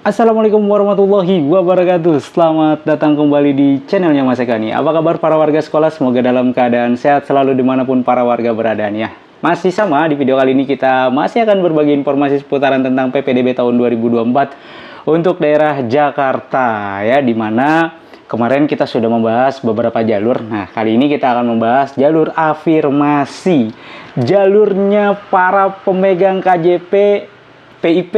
Assalamualaikum warahmatullahi wabarakatuh. Selamat datang kembali di channelnya Mas Eka nih. Apa kabar para warga sekolah? Semoga dalam keadaan sehat selalu dimanapun para warga berada nih ya. Masih sama, di video kali ini kita masih akan berbagi informasi seputaran tentang PPDB tahun 2024 untuk daerah Jakarta ya, dimana kemarin kita sudah membahas beberapa jalur. Nah, kali ini kita akan membahas jalur afirmasi. Jalurnya para pemegang KJP, PIP,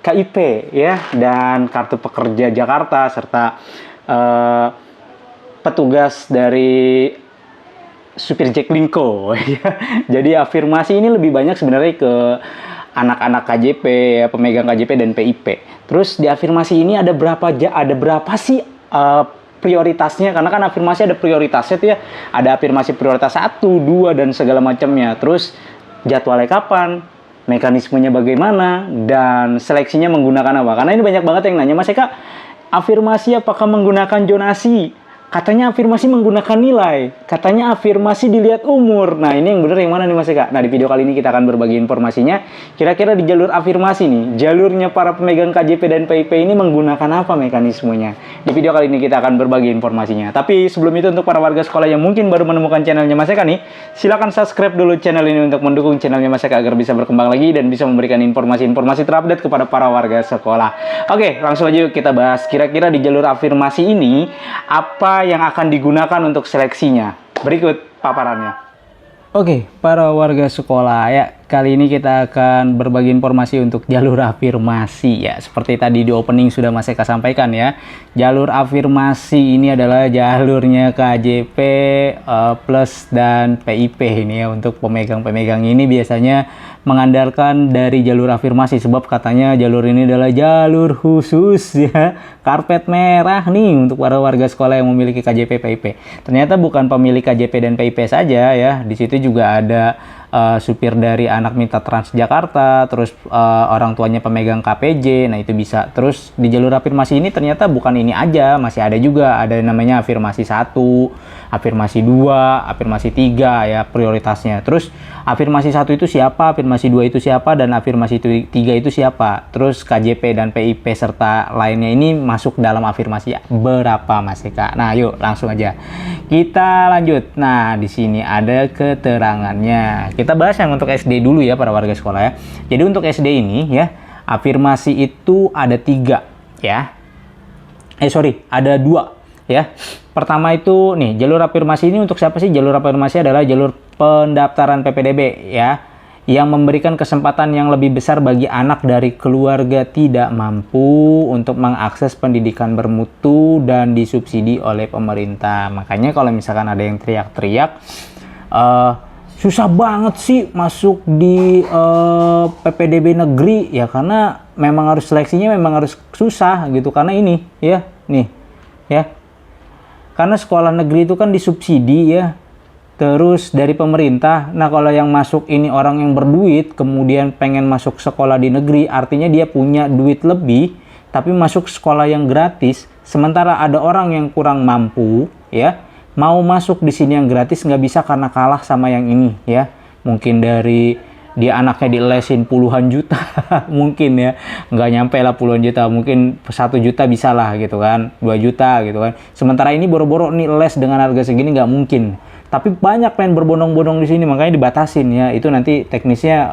KIP ya, dan kartu pekerja Jakarta serta petugas dari supir Jaklingko ya. Jadi afirmasi ini lebih banyak sebenarnya ke anak-anak KJP ya, pemegang KJP dan PIP. Terus di afirmasi ini ada berapa sih prioritasnya? Karena kan afirmasi ada prioritasnya tuh ya. Ada afirmasi prioritas 1, 2 dan segala macamnya. Terus jadwalnya kapan? Mekanismenya bagaimana, dan seleksinya menggunakan apa? Karena ini banyak banget yang nanya, Mas Eka, afirmasi apakah menggunakan zonasi? Katanya afirmasi menggunakan nilai, katanya afirmasi dilihat umur. Nah, ini yang benar yang mana nih Mas Eka? Nah, di video kali ini kita akan berbagi informasinya. Kira-kira di jalur afirmasi nih, jalurnya para pemegang KJP dan PIP ini menggunakan apa mekanismenya? Di video kali ini kita akan berbagi informasinya. Tapi sebelum itu, untuk para warga sekolah yang mungkin baru menemukan channelnya Mas Eka nih, silakan subscribe dulu channel ini untuk mendukung channelnya Mas Eka agar bisa berkembang lagi dan bisa memberikan informasi-informasi terupdate kepada para warga sekolah. Oke, langsung aja yuk kita bahas. Kira-kira di jalur afirmasi ini apa yang akan digunakan untuk seleksinya? Berikut paparannya. Oke, para warga sekolah ya, kali ini kita akan berbagi informasi untuk jalur afirmasi ya. Seperti tadi di opening sudah Mas Eka sampaikan ya, jalur afirmasi ini adalah jalurnya KJP plus dan PIP ini ya. Untuk pemegang-pemegang ini biasanya mengandalkan dari jalur afirmasi, sebab katanya jalur ini adalah jalur khusus ya, karpet merah nih untuk para warga sekolah yang memiliki KJP PIP. Ternyata bukan pemilik KJP dan PIP saja ya, di situ juga ada supir dari anak minta Transjakarta, terus orang tuanya pemegang KPJ, nah itu bisa. Terus di jalur afirmasi ini ternyata bukan ini aja, masih ada juga, ada namanya afirmasi 1, afirmasi 2, afirmasi 3 ya prioritasnya. Terus afirmasi 1 itu siapa, afirmasi 2 itu siapa, dan afirmasi 3 itu siapa. Terus KJP dan PIP serta lainnya ini masuk dalam afirmasi berapa Mas Eka? Nah, yuk langsung aja kita lanjut. Nah, di sini ada keterangannya. Kita bahas yang untuk SD dulu ya para warga sekolah ya. Jadi untuk SD ini ya, afirmasi itu ada 3 ya. Ada 2 ya. Pertama itu nih, jalur afirmasi ini untuk siapa sih? Jalur afirmasi adalah jalur pendaftaran PPDB ya, yang memberikan kesempatan yang lebih besar bagi anak dari keluarga tidak mampu untuk mengakses pendidikan bermutu dan disubsidi oleh pemerintah. Makanya kalau misalkan ada yang teriak-teriak, susah banget sih masuk di PPDB negeri ya, karena memang harus seleksinya memang harus susah gitu, karena ini ya, nih ya, karena sekolah negeri itu kan disubsidi ya, terus dari pemerintah. Nah, kalau yang masuk ini orang yang berduit kemudian pengen masuk sekolah di negeri, artinya dia punya duit lebih tapi masuk sekolah yang gratis, sementara ada orang yang kurang mampu ya, mau masuk di sini yang gratis nggak bisa karena kalah sama yang ini ya. Mungkin dari dia anaknya dilesin puluhan juta mungkin ya, nggak nyampe lah puluhan juta, mungkin 1 juta bisa lah gitu kan, 2 juta gitu kan. Sementara ini boro-boro nih les dengan harga segini nggak mungkin. Tapi banyak pengen berbondong-bondong di sini, makanya dibatasin ya. Itu nanti teknisnya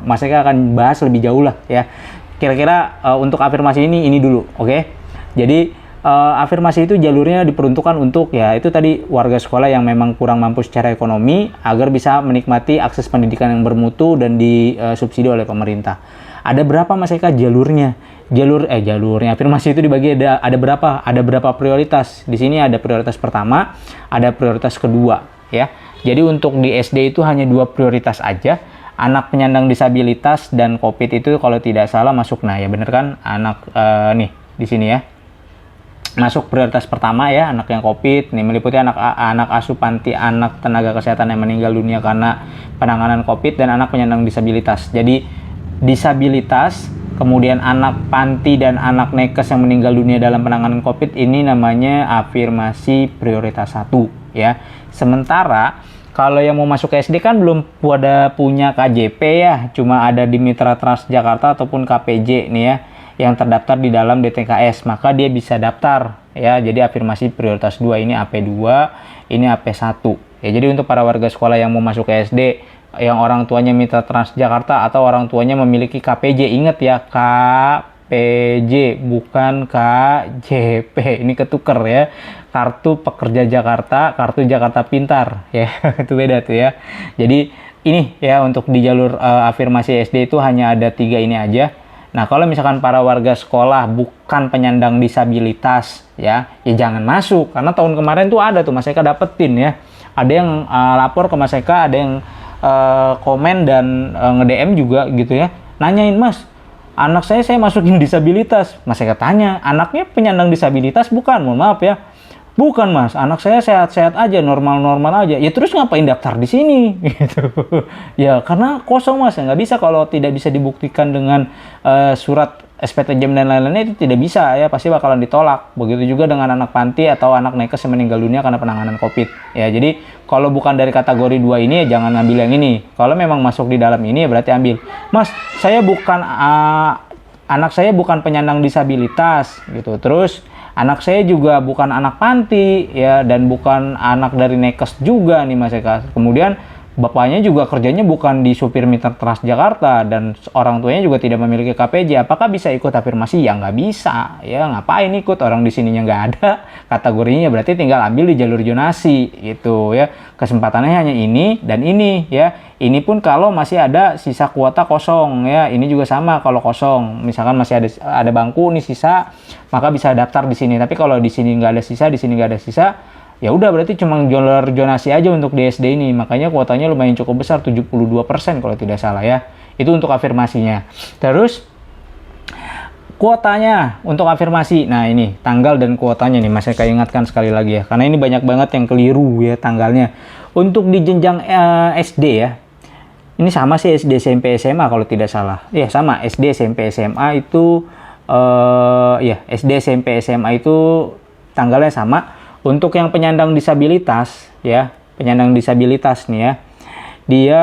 Mas Eka akan bahas lebih jauh lah ya. Kira-kira untuk afirmasi ini dulu, oke? Jadi afirmasi itu jalurnya diperuntukkan untuk ya itu tadi warga sekolah yang memang kurang mampu secara ekonomi agar bisa menikmati akses pendidikan yang bermutu dan disubsidi oleh pemerintah. Ada berapa Mas Eka jalurnya? Jalurnya afirmasi itu dibagi ada berapa? Ada berapa prioritas? Di sini ada prioritas pertama, ada prioritas kedua ya. Jadi untuk di SD itu hanya 2 prioritas aja. Anak penyandang disabilitas dan COVID itu kalau tidak salah masuk. Nah, ya bener kan, anak nih di sini ya. Masuk prioritas pertama ya, anak yang COVID nih, meliputi anak asuh panti, anak tenaga kesehatan yang meninggal dunia karena penanganan COVID, dan anak penyandang disabilitas. Jadi disabilitas, kemudian anak panti dan anak nakes yang meninggal dunia dalam penanganan COVID ini namanya afirmasi prioritas 1 ya. Sementara kalau yang mau masuk ke SD kan belum punya KJP ya, cuma ada di Mitra Transjakarta ataupun KPJ nih ya. yang terdaftar di dalam DTKS, maka dia bisa daftar ya. Jadi afirmasi prioritas 2 ini AP2, ini AP1. Ya, jadi untuk para warga sekolah yang mau masuk ke SD yang orang tuanya Mitra Transjakarta atau orang tuanya memiliki KPJ, ingat ya, KPJ bukan KJP. Ini ketuker ya. Kartu Pekerja Jakarta, Kartu Jakarta Pintar ya. Itu beda tuh ya. Jadi ini ya, untuk di jalur afirmasi SD itu hanya ada 3 ini aja. Nah, kalau misalkan para warga sekolah bukan penyandang disabilitas ya jangan masuk, karena tahun kemarin tuh ada tuh Mas Eka dapetin ya. Ada yang lapor ke Mas Eka, ada yang komen dan nge-DM juga gitu ya. Nanyain, "Mas, anak saya masukin disabilitas." Mas Eka tanya, "Anaknya penyandang disabilitas bukan?" Mohon maaf ya. "Bukan, Mas, anak saya sehat-sehat aja, normal-normal aja." "Ya terus ngapain daftar di sini?" Gitu. "Ya karena kosong, Mas." Ya, nggak bisa kalau tidak bisa dibuktikan dengan surat SPTJM dan lain-lainnya, itu tidak bisa ya, pasti bakalan ditolak. Begitu juga dengan anak panti atau anak nakes yang meninggal dunia karena penanganan COVID. Ya, jadi kalau bukan dari kategori 2 ini ya jangan ambil yang ini. Kalau memang masuk di dalam ini ya berarti ambil. "Mas, saya bukan anak saya bukan penyandang disabilitas," gitu. Terus anak saya juga bukan anak panti ya, dan bukan anak dari nakes juga nih Mas Eka. Kemudian bapaknya juga kerjanya bukan di supir Mitra Transjakarta dan orang tuanya juga tidak memiliki KPJ. Apakah bisa ikut afirmasi? Ya nggak bisa. Ya ngapain ikut, orang di sininya nggak ada kategorinya, berarti tinggal ambil di jalur zonasi gitu ya. Kesempatannya hanya ini dan ini ya. Ini pun kalau masih ada sisa kuota kosong ya. Ini juga sama kalau kosong. Misalkan masih ada bangku nih sisa, maka bisa daftar di sini. Tapi kalau di sini nggak ada sisa, di sini nggak ada sisa, ya udah berarti cuma jalur zonasi aja untuk di SD ini. Makanya kuotanya lumayan cukup besar, 72% kalau tidak salah ya. Itu untuk afirmasinya. Terus kuotanya untuk afirmasi. Nah, ini tanggal dan kuotanya nih Mas Eka ingatkan sekali lagi ya. Karena ini banyak banget yang keliru ya tanggalnya. Untuk di jenjang SD ya. Ini sama sih SD, SMP, SMA kalau tidak salah. Ya, sama SD, SMP, SMA itu ya SD, SMP, SMA itu tanggalnya sama. Untuk yang penyandang disabilitas ya, penyandang disabilitas nih ya. Dia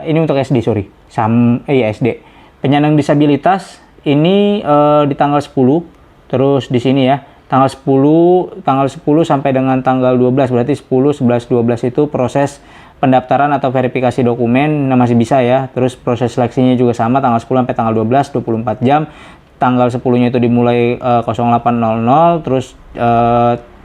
ini untuk SD, sorry. SD. Penyandang disabilitas ini di tanggal 10. Terus di sini ya, tanggal 10 sampai dengan tanggal 12, berarti 10, 11, 12 itu proses pendaftaran atau verifikasi dokumen. Nah, masih bisa ya. Terus proses seleksinya juga sama, tanggal 10 sampai tanggal 12, 24 jam. Tanggal 10-nya itu dimulai 08.00, terus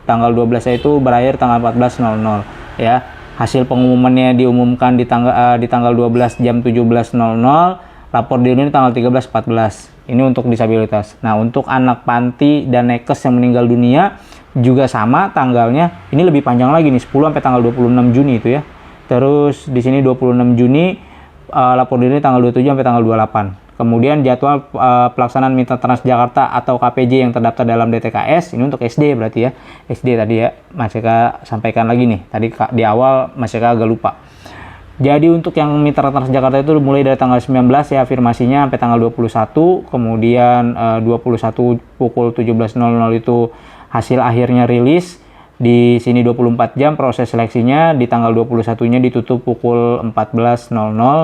tanggal 12 itu berakhir tanggal 14.00 ya. Hasil pengumumannya diumumkan di tanggal 12 jam 17.00, lapor diri ini tanggal 13.14. Ini untuk disabilitas. Nah, untuk anak panti dan nakes yang meninggal dunia juga sama tanggalnya. Ini lebih panjang lagi nih, 10 sampai tanggal 26 Juni itu ya. Terus di sini 26 Juni lapor diri tanggal 27 sampai tanggal 28. Kemudian jadwal pelaksanaan Mitra Transjakarta atau KPJ yang terdaftar dalam DTKS, ini untuk SD berarti ya. SD tadi ya, Mas Eka sampaikan lagi nih. Tadi di awal Mas Eka agak lupa. Jadi untuk yang Mitra Transjakarta itu mulai dari tanggal 19 ya afirmasinya sampai tanggal 21. Kemudian 21 pukul 17.00 itu hasil akhirnya rilis. Di sini 24 jam proses seleksinya, di tanggal 21-nya ditutup pukul 14.00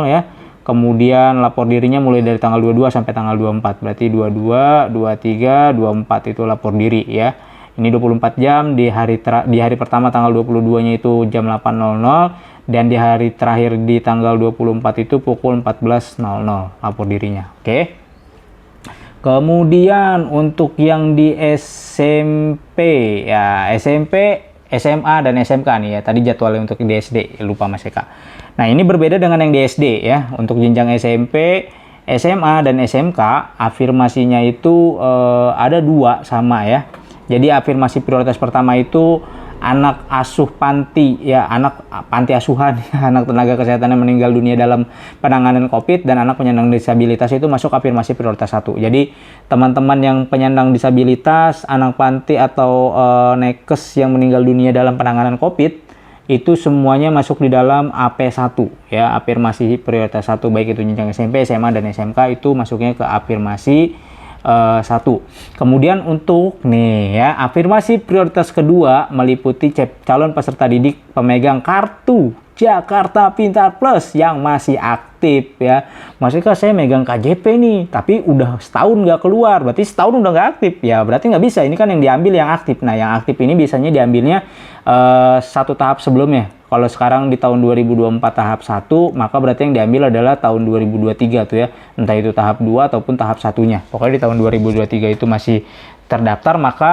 ya. Kemudian lapor dirinya mulai dari tanggal 22 sampai tanggal 24. Berarti 22, 23, 24 itu lapor diri ya. Ini 24 jam, di hari pertama tanggal 22-nya itu jam 8.00 dan di hari terakhir di tanggal 24 itu pukul 14.00 lapor dirinya. Oke. Kemudian untuk yang di SMP ya, SMP, SMA dan SMK nih ya. Tadi jadwalnya untuk di SD, lupa Mas Eka. Nah, ini berbeda dengan yang di SD ya. Untuk jenjang SMP, SMA dan SMK, afirmasinya itu ada 2 sama ya. Jadi afirmasi prioritas pertama itu anak asuh panti ya, anak panti asuhan ya, anak tenaga kesehatan yang meninggal dunia dalam penanganan COVID dan anak penyandang disabilitas itu masuk afirmasi prioritas 1. Jadi teman-teman yang penyandang disabilitas, anak panti atau nakes yang meninggal dunia dalam penanganan COVID itu semuanya masuk di dalam AP1 ya, afirmasi prioritas 1, baik itu jenjang SMP, SMA dan SMK itu masuknya ke afirmasi 1. Kemudian untuk nih ya, afirmasi prioritas kedua meliputi calon peserta didik pemegang kartu Jakarta Pintar Plus yang masih aktif ya. Maksudnya saya megang KJP nih, tapi udah setahun nggak keluar, berarti setahun udah nggak aktif ya, berarti nggak bisa. Ini kan yang diambil yang aktif. Nah, yang aktif ini biasanya diambilnya satu tahap sebelumnya. Kalau sekarang di tahun 2024 tahap 1, maka berarti yang diambil adalah tahun 2023 tuh ya. Entah itu tahap 2 ataupun tahap satunya. Pokoknya di tahun 2023 itu masih terdaftar, maka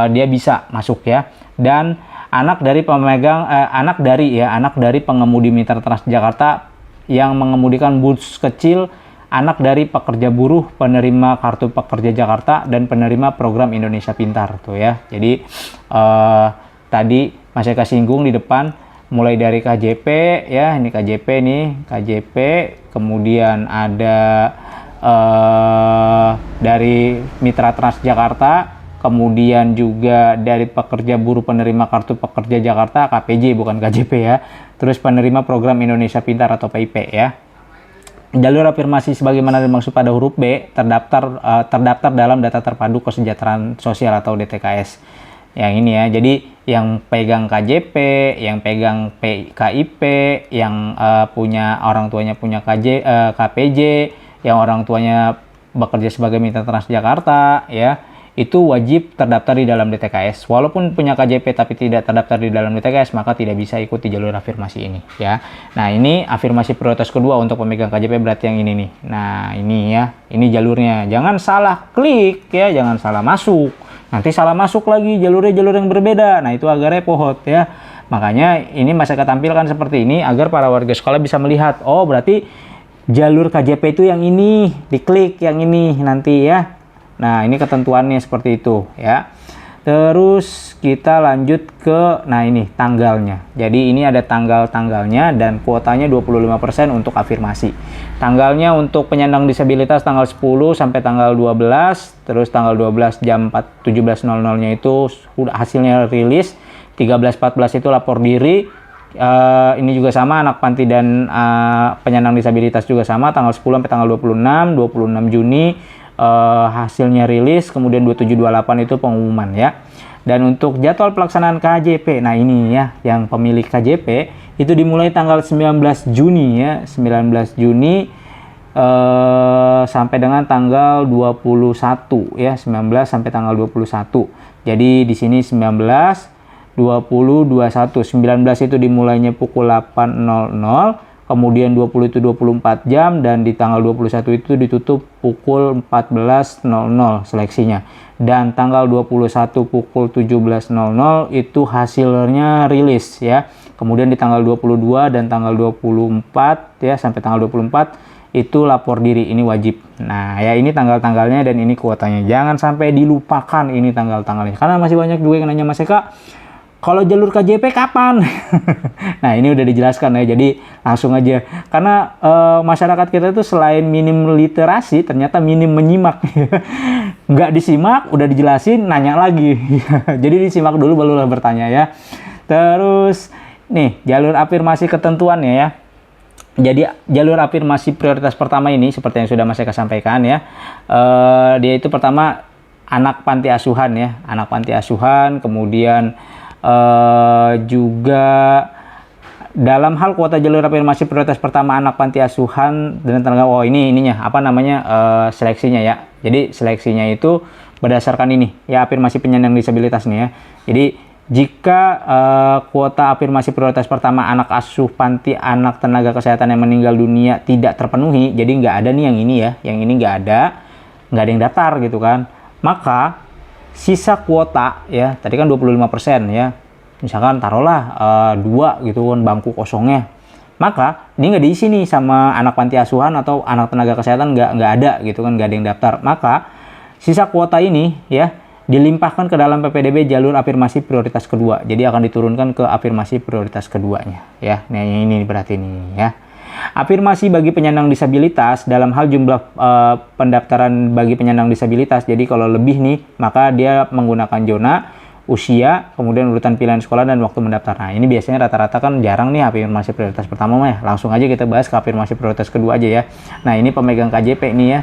dia bisa masuk ya. Dan anak dari anak dari pengemudi Mitra Transjakarta yang mengemudikan bus kecil, anak dari pekerja buruh, penerima kartu pekerja Jakarta, dan penerima program Indonesia Pintar tuh ya. Jadi tadi Mas Eka singgung di depan, mulai dari KJP ya, ini KJP nih, KJP, kemudian ada dari Mitra Transjakarta, kemudian juga dari pekerja buruh penerima kartu pekerja Jakarta, KPJ bukan KJP ya, terus penerima program Indonesia Pintar atau PIP ya. Jalur afirmasi sebagaimana dimaksud pada huruf B terdaftar dalam data terpadu kesejahteraan sosial atau DTKS. Yang ini ya, jadi yang pegang KJP, yang pegang KIP, yang punya orang tuanya punya KPJ, yang orang tuanya bekerja sebagai Mitra Transjakarta ya, itu wajib terdaftar di dalam DTKS. Walaupun punya KJP tapi tidak terdaftar di dalam DTKS, maka tidak bisa ikuti jalur afirmasi ini ya. Nah, ini afirmasi prioritas kedua untuk pemegang KJP, berarti yang ini nih. Nah, ini ya, ini jalurnya. Jangan salah klik ya, jangan salah masuk. Nanti salah masuk lagi, jalur yang berbeda. Nah, itu agak repot ya. Makanya ini Mas Eka tampilkan seperti ini agar para warga sekolah bisa melihat, oh berarti jalur KJP itu yang ini, diklik yang ini nanti ya. Nah, ini ketentuannya seperti itu ya. Terus kita lanjut ke, nah ini tanggalnya. Jadi ini ada tanggalnya dan kuotanya 25% untuk afirmasi. Tanggalnya untuk penyandang disabilitas tanggal 10 sampai tanggal 12. Terus tanggal 12 jam 17.00-nya itu hasilnya rilis. 13.14 itu lapor diri. Ini juga sama, anak panti dan penyandang disabilitas juga sama, tanggal 10 sampai tanggal 26 Juni hasilnya rilis, kemudian 27-28 itu pengumuman ya. Dan untuk jadwal pelaksanaan KJP, nah ini ya, yang pemilik KJP itu dimulai tanggal 19 Juni ya, 19 Juni sampai dengan tanggal 21 ya, 19 sampai tanggal 21. Jadi di sini 19, 20, 21, 19 itu dimulainya pukul 8.00. Kemudian 20 itu 24 jam dan di tanggal 21 itu ditutup pukul 14.00 seleksinya. Dan tanggal 21 pukul 17.00 itu hasilnya rilis ya. Kemudian di tanggal 22 dan tanggal 24 ya, sampai tanggal 24 itu lapor diri, ini wajib. Nah, ya ini tanggal-tanggalnya dan ini kuotanya. Jangan sampai dilupakan ini tanggal-tanggalnya. Karena masih banyak juga yang nanya, Mas Eka, kalau jalur KJP kapan? Nah, ini udah dijelaskan ya, jadi langsung aja. Karena masyarakat kita itu selain minim literasi, ternyata minim menyimak. Nggak disimak, udah dijelasin, nanya lagi. Jadi disimak dulu, barulah bertanya ya. Terus, nih, jalur afirmasi ketentuannya ya. Jadi, jalur afirmasi prioritas pertama ini, seperti yang sudah Mas Eka sampaikan ya. Dia itu pertama, anak panti asuhan ya. Anak panti asuhan, kemudian juga dalam hal kuota jalur afirmasi prioritas pertama anak panti asuhan dan tenaga, ini ininya apa namanya, seleksinya ya. Jadi seleksinya itu berdasarkan ini ya, afirmasi penyandang disabilitas nih ya. Jadi jika kuota afirmasi prioritas pertama anak asuh panti anak tenaga kesehatan yang meninggal dunia tidak terpenuhi, jadi nggak ada nih yang ini ya, yang ini nggak ada yang daftar gitu kan, maka sisa kuota ya, tadi kan 25% ya, misalkan taruhlah 2 gitu kan bangku kosongnya, maka ini nggak diisi nih sama anak panti asuhan atau anak tenaga kesehatan, nggak ada gitu kan, nggak ada yang daftar, maka sisa kuota ini ya dilimpahkan ke dalam PPDB jalur afirmasi prioritas kedua, jadi akan diturunkan ke afirmasi prioritas keduanya ya. Nah, ini berarti ini ya. Afirmasi bagi penyandang disabilitas dalam hal jumlah pendaftaran bagi penyandang disabilitas. Jadi kalau lebih nih, maka dia menggunakan zona, usia, kemudian urutan pilihan sekolah dan waktu mendaftar. Nah, ini biasanya rata-rata kan jarang nih afirmasi prioritas pertama mah ya. Langsung aja kita bahas ke afirmasi prioritas kedua aja ya. Nah, ini pemegang KJP nih ya,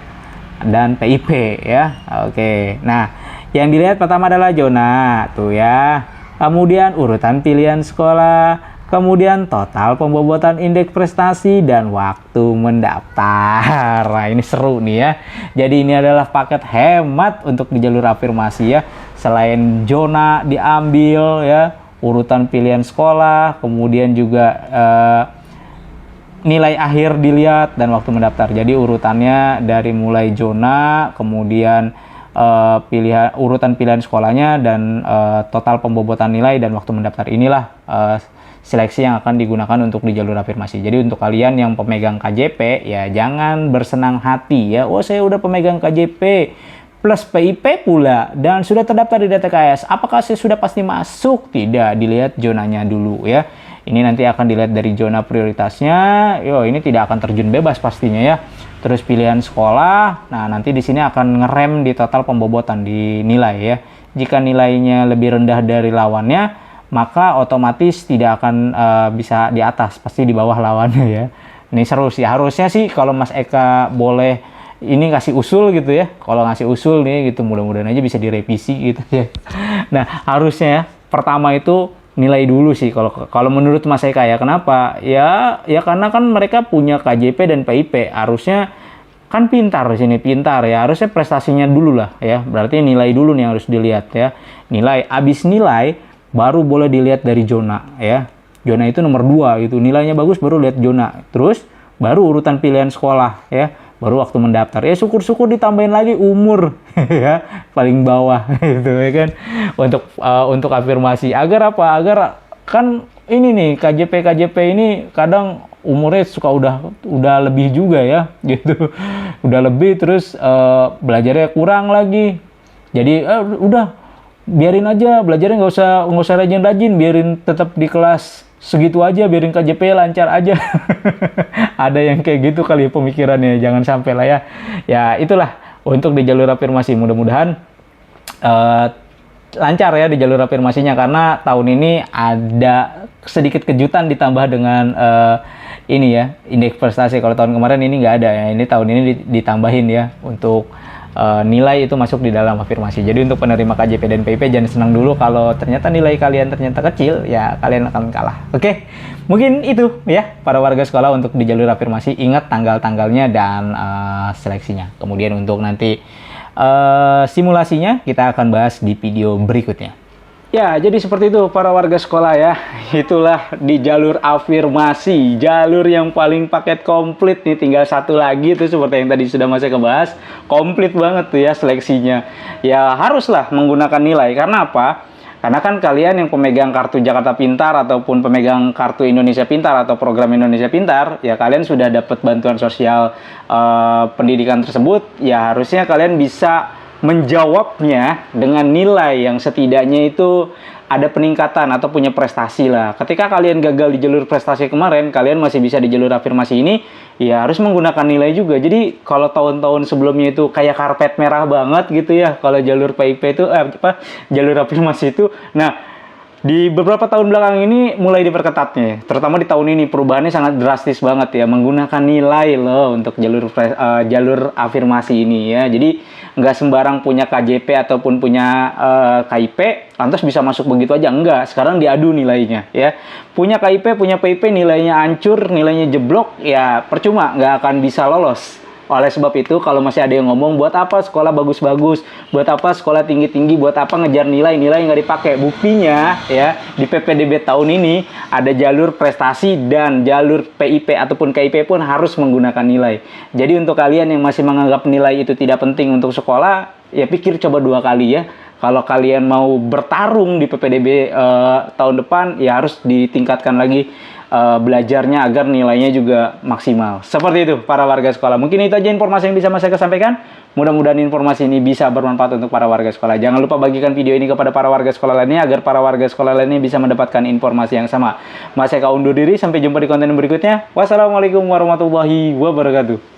dan PIP ya. Oke. Nah, yang dilihat pertama adalah zona tuh ya. Kemudian urutan pilihan sekolah, kemudian total pembobotan indeks prestasi, dan waktu mendaftar. Nah, ini seru nih ya. Jadi ini adalah paket hemat untuk di jalur afirmasi ya. Selain zona diambil ya, urutan pilihan sekolah, kemudian juga nilai akhir dilihat, dan waktu mendaftar. Jadi urutannya dari mulai zona, kemudian urutan pilihan sekolahnya, dan total pembobotan nilai dan waktu mendaftar. Inilah seleksi yang akan digunakan untuk di jalur afirmasi. Jadi untuk kalian yang pemegang KJP ya jangan bersenang hati ya. Oh, saya udah pemegang KJP plus PIP pula dan sudah terdaftar di DTKS. Apakah saya sudah pasti masuk? Tidak, dilihat zonanya dulu ya. Ini nanti akan dilihat dari zona prioritasnya. Yo, ini tidak akan terjun bebas pastinya ya. Terus pilihan sekolah. Nah, nanti di sini akan ngerem di total pembobotan di nilai ya. Jika nilainya lebih rendah dari lawannya, maka otomatis tidak akan bisa di atas, pasti di bawah lawannya ya. Ini seru sih. Harusnya sih kalau Mas Eka boleh ini kasih usul gitu ya. Kalau ngasih usul nih gitu, mudah-mudahan aja bisa direvisi gitu ya. Nah, harusnya ya, pertama itu nilai dulu sih kalau menurut Mas Eka ya. Kenapa? Ya karena kan mereka punya KJP dan PIP. Harusnya kan pintar di sini, pintar ya. Harusnya prestasinya dulu lah ya. Berarti nilai dulu nih harus dilihat ya. Nilai, abis nilai baru boleh dilihat dari zona ya. Zona itu nomor 2 gitu. Nilainya bagus baru lihat zona. Terus baru urutan pilihan sekolah ya. Baru waktu mendaftar. Ya syukur-syukur ditambahin lagi umur ya, paling bawah gitu ya kan. Untuk afirmasi agar apa? Agar kan ini nih KJP ini kadang umurnya suka udah lebih juga ya gitu. Udah lebih terus belajarnya kurang lagi. Jadi udah biarin aja belajarnya, nggak usah rajin-rajin, biarin tetap di kelas segitu aja, biarin KJP lancar aja. Ada yang kayak gitu kali pemikirannya, jangan sampai lah ya. Ya itulah untuk di jalur afirmasi, mudah-mudahan lancar ya di jalur afirmasinya, karena tahun ini ada sedikit kejutan ditambah dengan ini ya, indeks prestasi. Kalau tahun kemarin ini nggak ada ya, ini tahun ini ditambahin ya untuk nilai itu masuk di dalam afirmasi. Jadi untuk penerima KJP dan PIP jangan senang dulu kalau ternyata nilai kalian ternyata kecil, ya kalian akan kalah. Oke, mungkin itu ya para warga sekolah untuk di jalur afirmasi. Ingat tanggal-tanggalnya dan seleksinya. Kemudian untuk nanti simulasinya kita akan bahas di video berikutnya. Ya, jadi seperti itu para warga sekolah ya. Itulah di jalur afirmasi, jalur yang paling paket komplit nih. Tinggal satu lagi tuh seperti yang tadi sudah Mas Eka bahas. Komplit banget tuh ya seleksinya. Ya haruslah menggunakan nilai. Karena apa? Karena kan kalian yang pemegang kartu Jakarta Pintar ataupun pemegang kartu Indonesia Pintar atau program Indonesia Pintar, ya kalian sudah dapat bantuan sosial pendidikan tersebut. Ya harusnya kalian bisa menjawabnya dengan nilai yang setidaknya itu ada peningkatan atau punya prestasi lah. Ketika kalian gagal di jalur prestasi kemarin, kalian masih bisa di jalur afirmasi ini, ya harus menggunakan nilai juga. Jadi kalau tahun-tahun sebelumnya itu kayak karpet merah banget gitu ya, kalau jalur PIP itu jalur afirmasi itu. Nah, di beberapa tahun belakang ini mulai diperketatnya, terutama di tahun ini perubahannya sangat drastis banget ya, menggunakan nilai loh untuk jalur afirmasi ini ya. Jadi nggak sembarang punya KJP ataupun punya KIP lantas bisa masuk begitu aja, enggak. Sekarang diadu nilainya ya. Punya KIP, punya PIP, nilainya hancur, nilainya jeblok, ya percuma, nggak akan bisa lolos. Oleh sebab itu, kalau masih ada yang ngomong, buat apa sekolah bagus-bagus, buat apa sekolah tinggi-tinggi, buat apa ngejar nilai nggak dipakai. Buktinya ya, di PPDB tahun ini ada jalur prestasi dan jalur PIP ataupun KIP pun harus menggunakan nilai. Jadi untuk kalian yang masih menganggap nilai itu tidak penting untuk sekolah, ya pikir coba 2 kali ya. Kalau kalian mau bertarung di PPDB tahun depan, ya harus ditingkatkan lagi belajarnya agar nilainya juga maksimal. Seperti itu para warga sekolah. Mungkin itu aja informasi yang bisa Mas Eka sampaikan. Mudah-mudahan informasi ini bisa bermanfaat untuk para warga sekolah. Jangan lupa bagikan video ini kepada para warga sekolah lainnya agar para warga sekolah lainnya bisa mendapatkan informasi yang sama. Mas Eka undur diri, sampai jumpa di konten berikutnya. Wassalamualaikum warahmatullahi wabarakatuh.